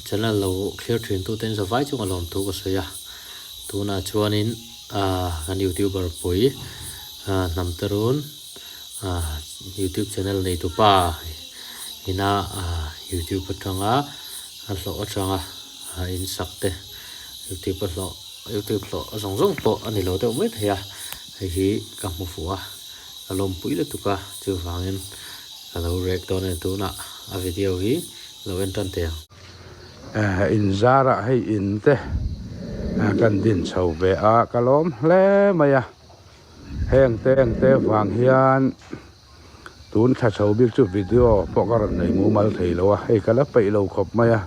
channel lo clear train tu ten zawai chung alom tu ko soya tuna chuanin kan YouTuber pui nam tarun YouTube channel nei tu pa ina YouTube atanga lo atanga in sakte YouTube lo zong po ani lo te met ya hi ka mu fuwa alom pui le tu ka chu wangin alo rek ton tu na a video hi lo en tan te in zara hay in te kan din chau be a kalom le maya heng te wang hian tun kha chau bik chu video pokaran nei mu mal thei lo a hei kala pai lo khop maya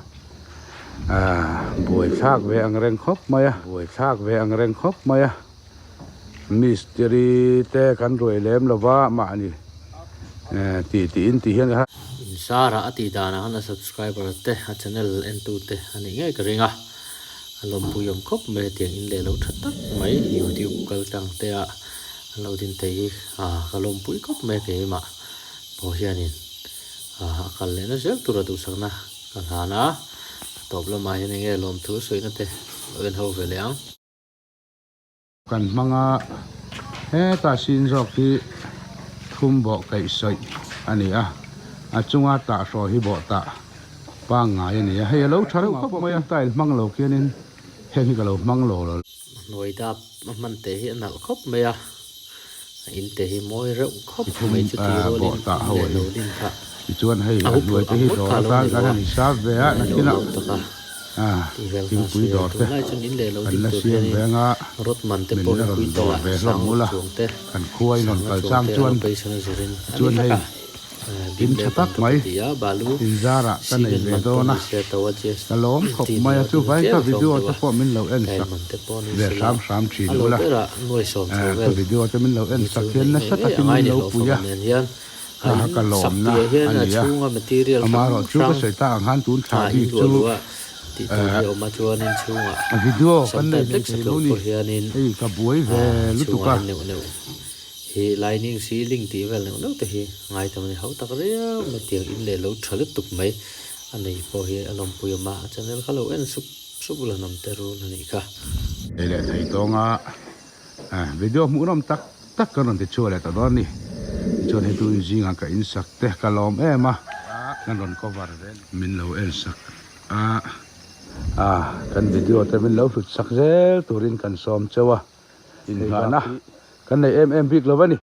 buai thak ve ang reng khop maya mystery te kan roi lem lova ma ni ti in ti hian ha sara ati dana hana subscriber te channel en2 te ani ngai ka ringa alom puyom khop me tiang in le lo thatak mai YouTube kal tang te a lo din te hi kalom pui khop me ke ma po hianin kal le na sel tura tu sakna kan hana top la mai ni nge lom thu soina te wen ho ve leang kan manga he ta sin jok ki thum bo kai soi ani chunga ta so hi bo ta pa ngai ani he lo tharo khop mai tai mang lo kianin he hi ka lo mang lo noi da man te hi na khop me a in te hi moi re khop me chu ti ro lin ta ho lo din kha chuan hei nuai te hi do ta ka ni sa ve a na kina ti pui do te lai chun in le lo an la siam ve nga rot man te po pui to la ve lo mula kan khuai non kal chang chuan hei in chatak mai in zara kan nei ve do na kalom khop mai chu vai ka video te po min lo en sak ve sam chi lo la video te min lo en sak ken na sa ta min lo puya kalom na ania amaro chu ko sei ta ang han tun tha hi chu ti tu yo ma chuan in chunga video kan nei lo ni ei ka buai ve lu tu ka hi lining ceiling ti vel no te hi ngai tam ni hau tak ria ma tiang in le lo thale tuk mai anei po hi alom puyama channel khalo en subula nam teru nani ka ele thai tonga video mu ram tak kan te chole ta don ni chon he tu jinga ka in sak te kalom ema kan ron cover ren min lo el sak kan video te min lo fut sak zel turin kan som chewa in na kan nei em big lo bani